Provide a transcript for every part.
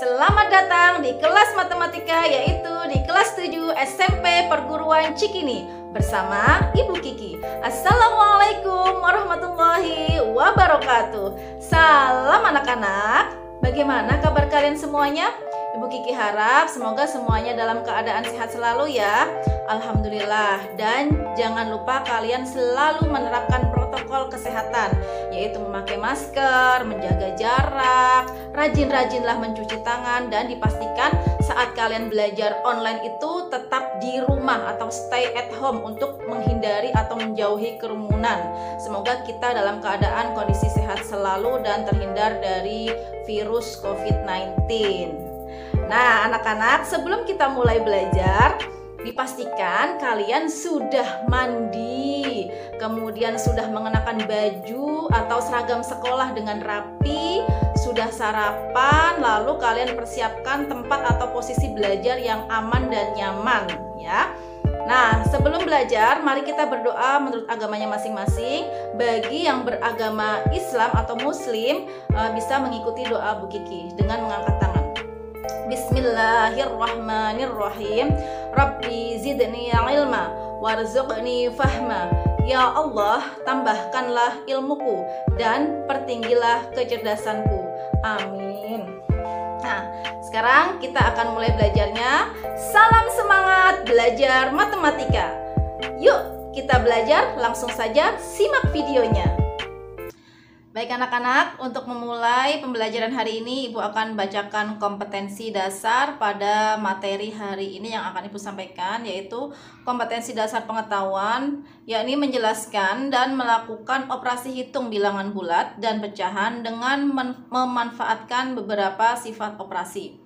Selamat datang di kelas matematika, yaitu di kelas 7 SMP Perguruan Cikini bersama Ibu Kiki. Assalamualaikum warahmatullahi wabarakatuh. Salam anak-anak. Bagaimana kabar kalian semuanya? Ibu Kiki harap semoga semuanya dalam keadaan sehat selalu ya. Alhamdulillah. Dan jangan lupa kalian selalu menerapkan protokol kesehatan, yaitu memakai masker, menjaga jarak, rajin-rajinlah mencuci tangan, dan dipastikan saat kalian belajar online itu tetap di rumah atau stay at home untuk menghindari atau menjauhi kerumunan. Semoga kita dalam keadaan kondisi sehat selalu dan terhindar dari virus COVID-19. Nah, anak-anak, sebelum kita mulai belajar, dipastikan kalian sudah mandi, kemudian sudah mengenakan baju atau seragam sekolah dengan rapi, sudah sarapan, lalu kalian persiapkan tempat atau posisi belajar yang aman dan nyaman ya. Nah, sebelum belajar, mari kita berdoa menurut agamanya masing-masing. Bagi yang beragama Islam atau Muslim, bisa mengikuti doa Bu Kiki dengan mengangkat tangan. Bismillahirrahmanirrahim. Rabbi zidni ilma warzuqni fahma. Ya Allah, tambahkanlah ilmuku dan pertinggilah kecerdasanku. Amin. Nah, sekarang kita akan mulai belajarnya. Salam semangat belajar matematika. Yuk, kita belajar. Langsung saja simak videonya. Baik anak-anak, untuk memulai pembelajaran hari ini, Ibu akan bacakan kompetensi dasar pada materi hari ini yang akan Ibu sampaikan, yaitu kompetensi dasar pengetahuan, yakni menjelaskan dan melakukan operasi hitung bilangan bulat dan pecahan dengan memanfaatkan beberapa sifat operasi.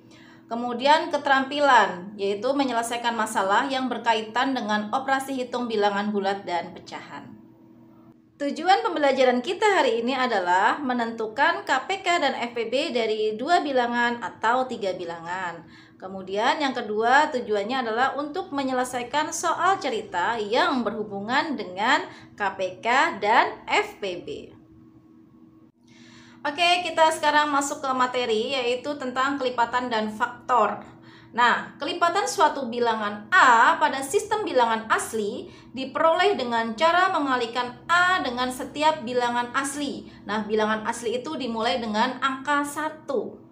Kemudian keterampilan, yaitu menyelesaikan masalah yang berkaitan dengan operasi hitung bilangan bulat dan pecahan. Tujuan pembelajaran kita hari ini adalah menentukan KPK dan FPB dari 2 bilangan atau 3 bilangan. Kemudian yang kedua, tujuannya adalah untuk menyelesaikan soal cerita yang berhubungan dengan KPK dan FPB. Oke, kita sekarang masuk ke materi, yaitu tentang kelipatan dan faktor. Nah, kelipatan suatu bilangan A pada sistem bilangan asli diperoleh dengan cara mengalikan A dengan setiap bilangan asli. Nah, bilangan asli itu dimulai dengan angka 1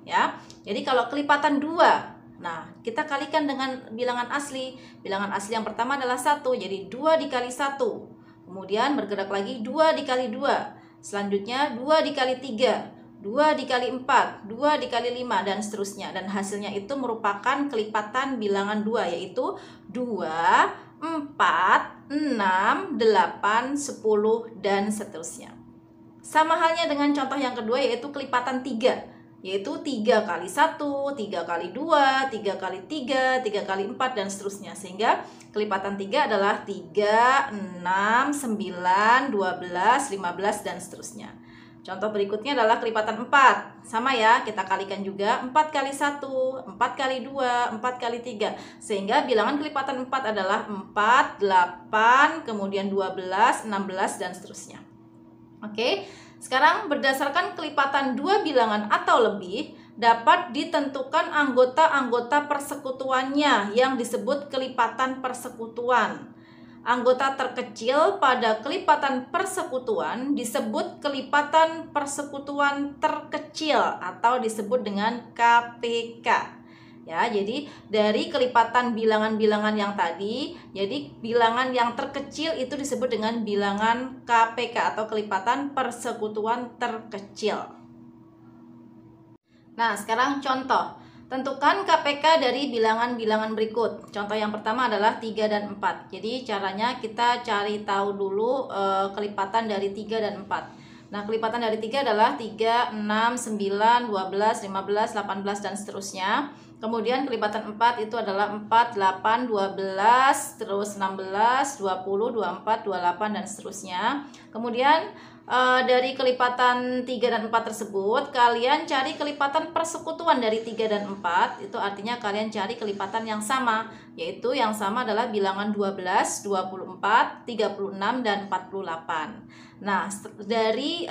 ya. Jadi kalau kelipatan 2, nah kita kalikan dengan bilangan asli. Bilangan asli yang pertama adalah 1, jadi 2 dikali 1. Kemudian bergerak lagi 2 dikali 2. Selanjutnya 2 dikali 3. 2 dikali 4, 2 dikali 5, dan seterusnya. Dan hasilnya itu merupakan kelipatan bilangan 2, yaitu 2, 4, 6, 8, 10, dan seterusnya. Sama halnya dengan contoh yang kedua, yaitu kelipatan 3, yaitu 3 kali 1, 3 kali 2, 3 kali 3, 3 kali 4, dan seterusnya. Sehingga kelipatan 3 adalah 3, 6, 9, 12, 15, dan seterusnya. Contoh berikutnya adalah kelipatan 4. Sama ya, kita kalikan juga 4 kali 1, 4 kali 2, 4 kali 3. Sehingga bilangan kelipatan 4 adalah 4, 8, kemudian 12, 16, dan seterusnya. Oke, sekarang berdasarkan kelipatan 2 bilangan atau lebih, dapat ditentukan anggota-anggota persekutuannya yang disebut kelipatan persekutuan. Anggota terkecil pada kelipatan persekutuan disebut kelipatan persekutuan terkecil atau disebut dengan KPK. Ya, jadi dari kelipatan bilangan-bilangan yang tadi, jadi bilangan yang terkecil itu disebut dengan bilangan KPK atau kelipatan persekutuan terkecil. Nah, sekarang contoh. Tentukan KPK dari bilangan-bilangan berikut. Contoh yang pertama adalah 3 dan 4. Jadi caranya kita cari tahu dulu kelipatan dari 3 dan 4. Nah, kelipatan dari 3 adalah 3, 6, 9, 12, 15, 18, dan seterusnya. Kemudian kelipatan 4 itu adalah 4, 8, 12, terus 16, 20, 24, 28, dan seterusnya. Kemudian dari kelipatan 3 dan 4 tersebut, kalian cari kelipatan persekutuan dari 3 dan 4. Itu artinya kalian cari kelipatan yang sama, yaitu yang sama adalah bilangan 12, 24, 36, dan 48. Nah, dari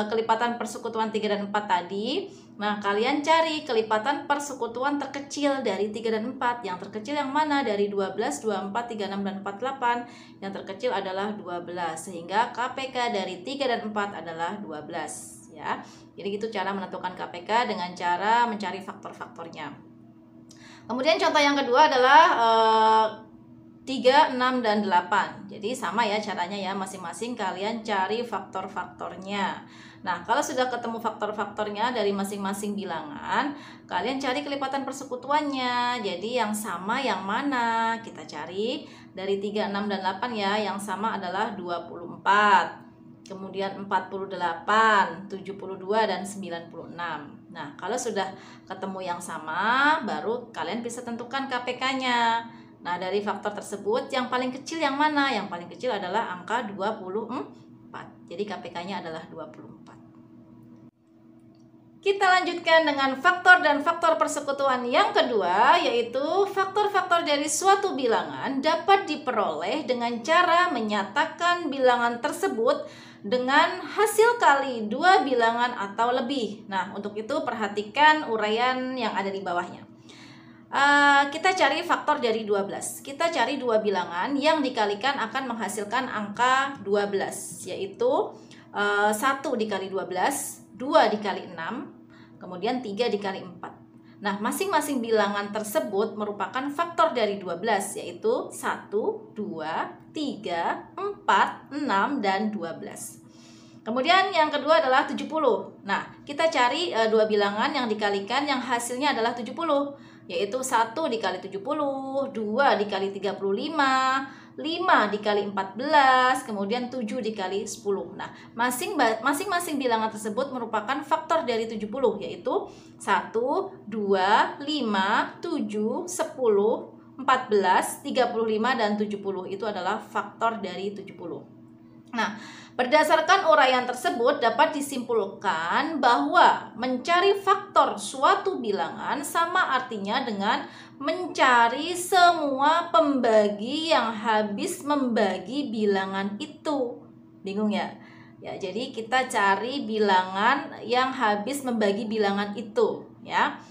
kelipatan persekutuan 3 dan 4 tadi, Nah, kalian cari kelipatan persekutuan terkecil dari 3 dan 4. Yang terkecil yang mana? Dari 12, 24, 36, dan 48. Yang terkecil adalah 12. Sehingga KPK dari 3 dan 4 adalah 12. Ya. Jadi gitu cara menentukan KPK dengan cara mencari faktor-faktornya. Kemudian contoh yang kedua adalah 3, 6, dan 8. Jadi sama ya caranya ya, masing-masing kalian cari faktor-faktornya. Nah, kalau sudah ketemu faktor-faktornya dari masing-masing bilangan, kalian cari kelipatan persekutuannya. Jadi yang sama yang mana? Kita cari dari 3, 6, dan 8 ya. Yang sama adalah 24. Kemudian 48, 72, dan 96. Nah, kalau sudah ketemu yang sama, baru kalian bisa tentukan KPK-nya. Nah, dari faktor tersebut yang paling kecil yang mana? Yang paling kecil adalah angka 24. Jadi KPK-nya adalah 24. Kita lanjutkan dengan faktor dan faktor persekutuan yang kedua, yaitu faktor-faktor dari suatu bilangan dapat diperoleh dengan cara menyatakan bilangan tersebut dengan hasil kali 2 bilangan atau lebih. Nah, untuk itu perhatikan uraian yang ada di bawahnya. Kita cari faktor dari 12. Kita cari 2 bilangan yang dikalikan akan menghasilkan angka 12, yaitu 1 dikali 12, 2 dikali 6, kemudian 3 dikali 4. Nah, masing-masing bilangan tersebut merupakan faktor dari 12, yaitu 1, 2, 3, 4, 6, dan 12. Kemudian yang kedua adalah 70. Nah, kita cari 2 bilangan yang dikalikan yang hasilnya adalah 70, yaitu 1 dikali 70, 2 dikali 35, 5 dikali 14, kemudian 7 dikali 10. Nah, masing-masing bilangan tersebut merupakan faktor dari 70, yaitu 1, 2, 5, 7, 10, 14, 35, dan 70. Itu adalah faktor dari 70. Nah, berdasarkan uraian tersebut dapat disimpulkan bahwa mencari faktor suatu bilangan sama artinya dengan mencari semua pembagi yang habis membagi bilangan itu. Bingung ya? Ya, jadi kita cari bilangan yang habis membagi bilangan itu, ya.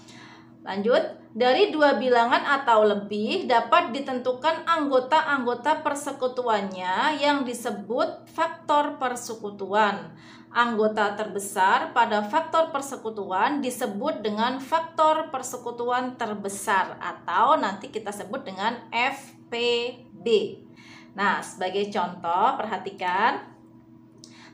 Lanjut. Dari 2 bilangan atau lebih dapat ditentukan anggota-anggota persekutuannya yang disebut faktor persekutuan. Anggota terbesar pada faktor persekutuan disebut dengan faktor persekutuan terbesar atau nanti kita sebut dengan FPB. Nah, sebagai contoh perhatikan.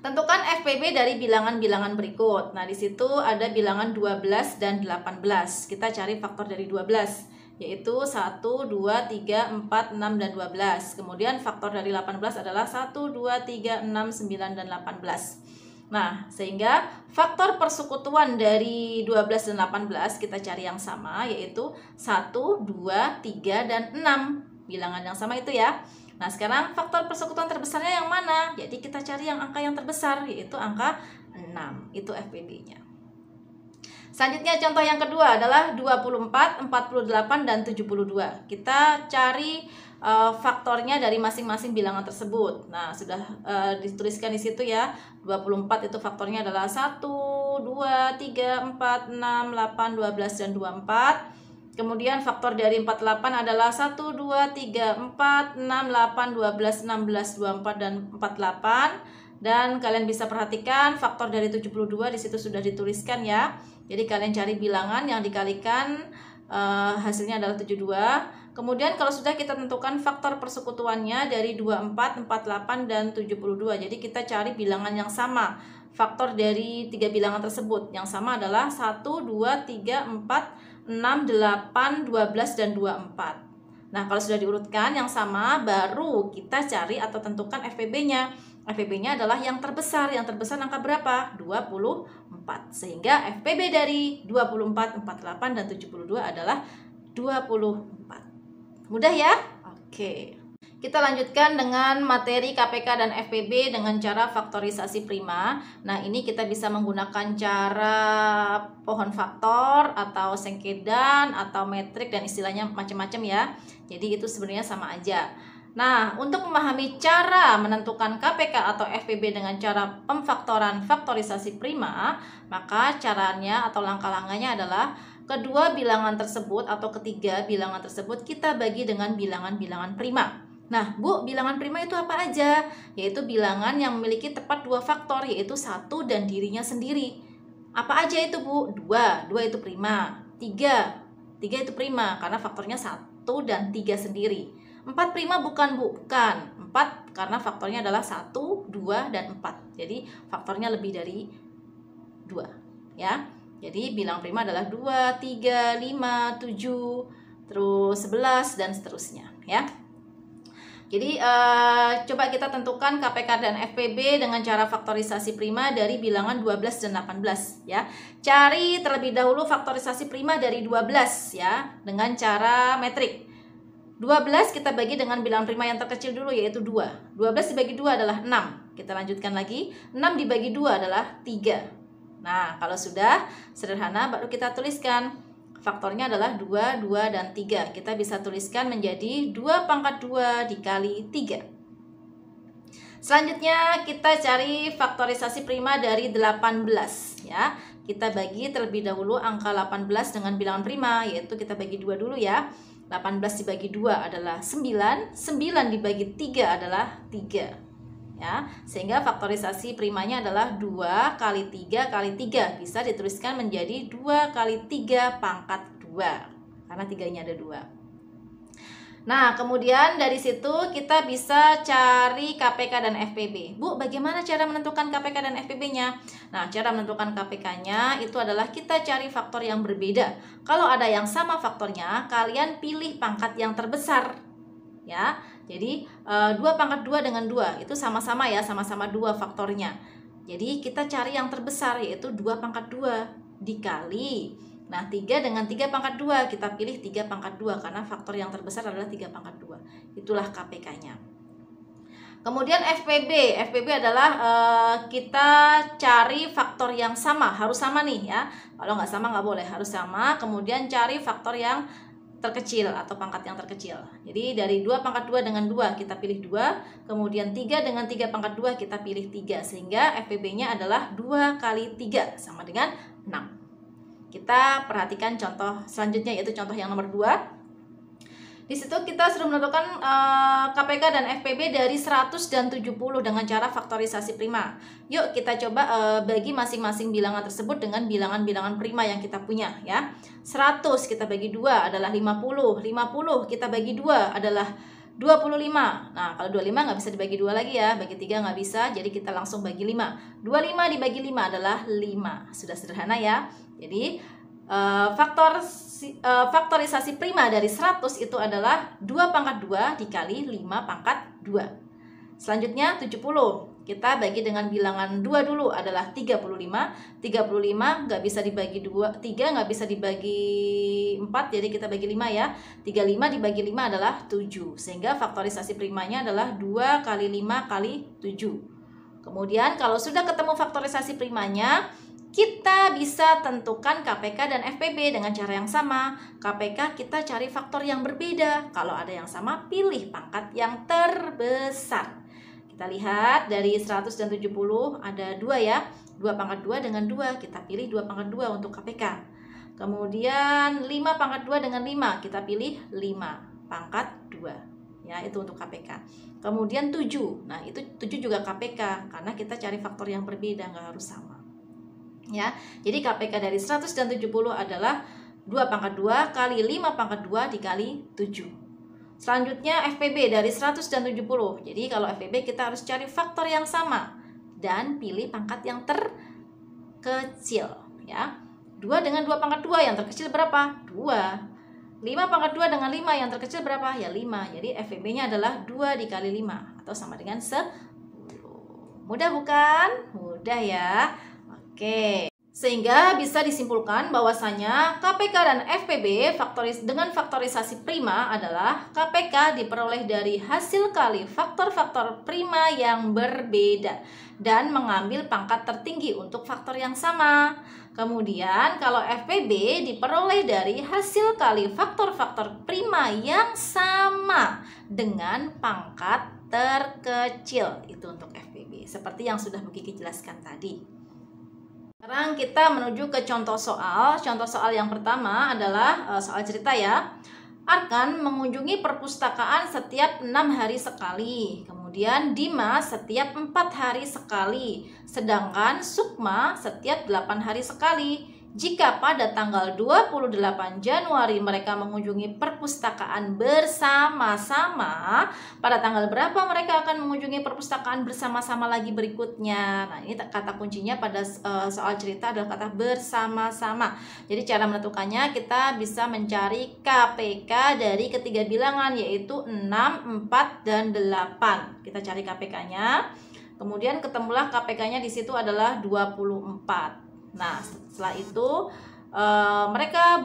Tentukan FPB dari bilangan-bilangan berikut. Nah, di situ ada bilangan 12 dan 18. Kita cari faktor dari 12, yaitu 1, 2, 3, 4, 6, dan 12. Kemudian faktor dari 18 adalah 1, 2, 3, 6, 9, dan 18. Nah, sehingga faktor persekutuan dari 12 dan 18 kita cari yang sama, yaitu 1, 2, 3, dan 6. Bilangan yang sama itu ya. Nah, sekarang faktor persekutuan terbesarnya yang mana? Jadi kita cari yang angka yang terbesar, yaitu angka 6. Itu FPB-nya. Selanjutnya contoh yang kedua adalah 24, 48, dan 72. Kita cari faktornya dari masing-masing bilangan tersebut. Nah, sudah dituliskan di situ ya. 24 itu faktornya adalah 1, 2, 3, 4, 6, 8, 12, dan 24. Kemudian faktor dari 48 adalah 1, 2, 3, 4, 6, 8, 12, 16, 24, dan 48. Dan kalian bisa perhatikan faktor dari 72 di situ sudah dituliskan ya. Jadi kalian cari bilangan yang dikalikan hasilnya adalah 72. Kemudian kalau sudah kita tentukan faktor persekutuannya dari 24, 48, dan 72. Jadi kita cari bilangan yang sama. Faktor dari 3 bilangan tersebut yang sama adalah 1, 2, 3, 4, 6, 8, 12, dan 24. Nah, kalau sudah diurutkan yang sama, baru kita cari atau tentukan FPB-nya. FPB-nya adalah yang terbesar. Yang terbesar angka berapa? 24. Sehingga FPB dari 24, 48, dan 72 adalah 24. Mudah ya? Oke. Kita lanjutkan dengan materi KPK dan FPB dengan cara faktorisasi prima. Nah, ini kita bisa menggunakan cara pohon faktor atau sengkedan atau metrik dan istilahnya macam-macam ya. Jadi itu sebenarnya sama aja. Nah, untuk memahami cara menentukan KPK atau FPB dengan cara pemfaktoran faktorisasi prima, maka caranya atau langkah-langkahnya adalah kedua bilangan tersebut atau ketiga bilangan tersebut kita bagi dengan bilangan-bilangan prima. Nah, Bu, bilangan prima itu apa aja? Yaitu bilangan yang memiliki tepat dua faktor, yaitu 1 dan dirinya sendiri. Apa aja itu, Bu? 2 itu prima. 3 itu prima karena faktornya 1 dan 3 sendiri. 4 prima bukan, Bu? Bukan. 4 karena faktornya adalah 1, 2, dan 4. Jadi faktornya lebih dari 2, ya. Jadi bilang prima adalah 2, 3, 5, 7, terus 11 dan seterusnya, ya. Jadi coba kita tentukan KPK dan FPB dengan cara faktorisasi prima dari bilangan 12 dan 18, ya. Cari terlebih dahulu faktorisasi prima dari 12, ya, dengan cara metrik. 12 kita bagi dengan bilangan prima yang terkecil dulu, yaitu 2. 12 dibagi 2 adalah 6. Kita lanjutkan lagi. 6 dibagi 2 adalah 3. Nah, kalau sudah sederhana baru kita tuliskan. Faktornya adalah 2, 2, dan 3. Kita bisa tuliskan menjadi 2 pangkat 2 dikali 3. Selanjutnya kita cari faktorisasi prima dari 18, ya. Kita bagi terlebih dahulu angka 18 dengan bilangan prima, yaitu kita bagi 2 dulu, ya. 18 dibagi 2 adalah 9, 9 dibagi 3 adalah 3, ya. Sehingga faktorisasi primanya adalah 2 kali 3 kali 3. Bisa dituliskan menjadi 2 kali 3 pangkat 2, karena 3-nya ada 2. Nah, kemudian dari situ kita bisa cari KPK dan FPB. Bu, bagaimana cara menentukan KPK dan FPB-nya? Nah, cara menentukan KPK-nya itu adalah kita cari faktor yang berbeda. Kalau ada yang sama faktornya, kalian pilih pangkat yang terbesar, ya. Jadi 2 pangkat 2 dengan 2 itu sama-sama, ya, sama-sama 2 faktornya. Jadi kita cari yang terbesar, yaitu 2 pangkat 2 dikali. Nah, 3 dengan 3 pangkat 2, kita pilih 3 pangkat 2 karena faktor yang terbesar adalah 3 pangkat 2. Itulah KPK-nya. Kemudian FPB. FPB adalah kita cari faktor yang sama, harus sama nih, ya. Kalau nggak sama nggak boleh, harus sama. Kemudian cari faktor yang terkecil atau pangkat yang terkecil. Jadi dari 2 pangkat 2 dengan 2 kita pilih 2, kemudian 3 dengan 3 pangkat 2 kita pilih 3, sehingga FPB-nya adalah 2 kali 3 sama dengan 6. Kita perhatikan contoh selanjutnya, yaitu contoh yang nomor 2. Di situ kita sudah menentukan KPK dan FPB dari 100 dan 70 dengan cara faktorisasi prima. Yuk kita coba bagi masing-masing bilangan tersebut dengan bilangan-bilangan prima yang kita punya, ya. 100 kita bagi 2 adalah 50. 50 kita bagi 2 adalah 25. Nah, kalau 25 nggak bisa dibagi 2 lagi, ya. Bagi 3 nggak bisa, jadi kita langsung bagi 5. 25 dibagi 5 adalah 5. Sudah sederhana, ya. Jadi faktorisasi prima dari 100 itu adalah 2 pangkat 2 dikali 5 pangkat 2. Selanjutnya 70. Kita bagi dengan bilangan 2 dulu adalah 35. 35 nggak bisa dibagi 2, 3 nggak bisa dibagi 4, jadi kita bagi 5, ya. 35 dibagi 5 adalah 7. Sehingga faktorisasi primanya adalah 2 kali 5 kali 7. Kemudian kalau sudah ketemu faktorisasi primanya, kita bisa tentukan KPK dan FPB dengan cara yang sama. KPK kita cari faktor yang berbeda. Kalau ada yang sama, pilih pangkat yang terbesar. Kita lihat dari 100 dan 70 ada 2, ya. 2 pangkat 2 dengan 2, kita pilih 2 pangkat 2 untuk KPK. Kemudian 5 pangkat 2 dengan 5, kita pilih 5 pangkat 2. Ya, itu untuk KPK. Kemudian 7. Nah, itu 7 juga KPK karena kita cari faktor yang berbeda, nggak harus sama. Ya, jadi KPK dari 100 dan 70 adalah 2 pangkat 2 kali 5 pangkat 2 dikali 7. Selanjutnya FPB dari 100 dan 70. Jadi kalau FPB kita harus cari faktor yang sama dan pilih pangkat yang terkecil, ya. 2 dengan 2 pangkat 2 yang terkecil berapa? 2. 5 pangkat 2 dengan 5 yang terkecil berapa? Ya 5. Jadi FPB-nya adalah 2 dikali 5 atau sama dengan 10. Mudah bukan? Mudah, ya. Oke, sehingga bisa disimpulkan bahwasanya KPK dan FPB dengan faktorisasi prima adalah KPK diperoleh dari hasil kali faktor-faktor prima yang berbeda dan mengambil pangkat tertinggi untuk faktor yang sama. Kemudian kalau FPB diperoleh dari hasil kali faktor-faktor prima yang sama dengan pangkat terkecil. Itu untuk FPB, seperti yang sudah Bu Kiki jelaskan tadi. Sekarang kita menuju ke contoh soal. Contoh soal yang pertama adalah soal cerita ya. Arkan mengunjungi perpustakaan setiap 6 hari sekali. Kemudian Dimas setiap 4 hari sekali. Sedangkan Sukma setiap 8 hari sekali. Jika pada tanggal 28 Januari mereka mengunjungi perpustakaan bersama-sama, pada tanggal berapa mereka akan mengunjungi perpustakaan bersama-sama lagi berikutnya? Nah, ini kata kuncinya pada soal cerita adalah kata bersama-sama. Jadi cara menentukannya kita bisa mencari KPK dari ketiga bilangan, yaitu 6, 4, dan 8. Kita cari KPK-nya. Kemudian ketemulah KPK-nya di situ adalah 24. Nah, setelah itu mereka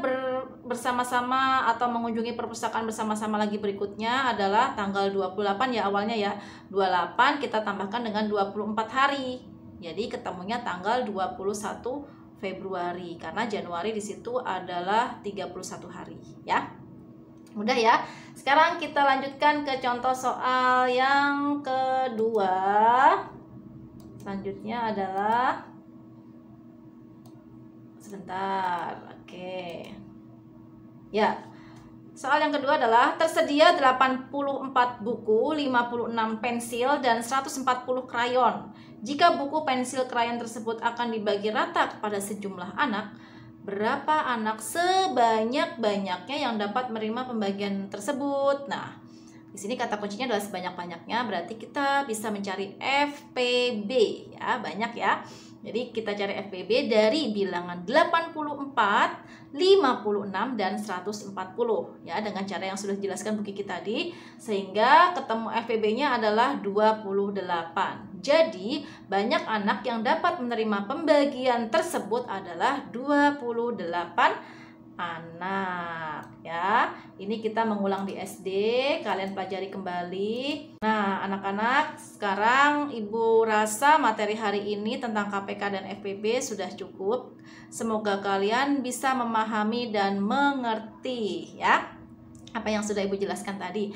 bersama-sama atau mengunjungi perpustakaan bersama-sama lagi berikutnya adalah tanggal 28 ya awalnya ya. 28 kita tambahkan dengan 24 hari. Jadi ketemunya tanggal 21 Februari karena Januari di situ adalah 31 hari ya. Mudah ya. Sekarang kita lanjutkan ke contoh soal yang kedua. Selanjutnya adalah sebentar, oke. Ya, soal yang kedua adalah tersedia 84 buku, 56 pensil, dan 140 krayon. Jika buku, pensil, krayon tersebut akan dibagi rata kepada sejumlah anak, berapa anak sebanyak-banyaknya yang dapat menerima pembagian tersebut? Nah, di sini kata kuncinya adalah sebanyak-banyaknya, berarti kita bisa mencari FPB ya, banyak ya. Jadi kita cari FPB dari bilangan 84, 56, dan 140 ya, dengan cara yang sudah dijelaskan Bu Kiki tadi, sehingga ketemu FPB-nya adalah 28. Jadi banyak anak yang dapat menerima pembagian tersebut adalah 28 anak ya. Ini kita mengulang di SD, kalian pelajari kembali. Nah, anak-anak, sekarang Ibu rasa materi hari ini tentang KPK dan FPB sudah cukup. Semoga kalian bisa memahami dan mengerti ya apa yang sudah Ibu jelaskan tadi.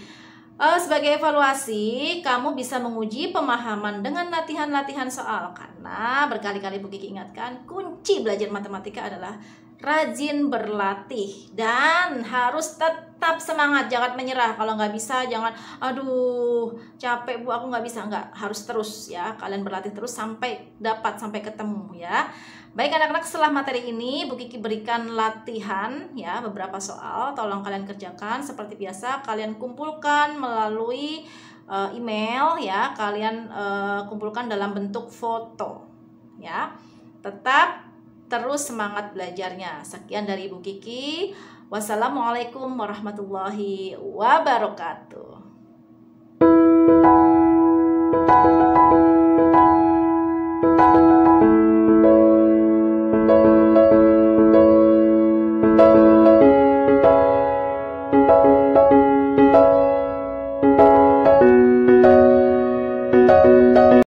Sebagai evaluasi, kamu bisa menguji pemahaman dengan latihan-latihan soal. Karena berkali-kali Bu Kiki ingatkan, kunci belajar matematika adalah rajin berlatih dan harus tetap semangat, jangan menyerah. Kalau nggak bisa jangan aduh capek Bu aku nggak bisa, nggak, harus terus ya, kalian berlatih terus sampai dapat, sampai ketemu ya. Baik anak-anak, setelah materi ini Bu Kiki berikan latihan ya, beberapa soal, tolong kalian kerjakan seperti biasa. Kalian kumpulkan melalui email ya, kalian kumpulkan dalam bentuk foto ya. Tetap terus semangat belajarnya. Sekian dari Ibu Kiki. Wassalamualaikum warahmatullahi wabarakatuh.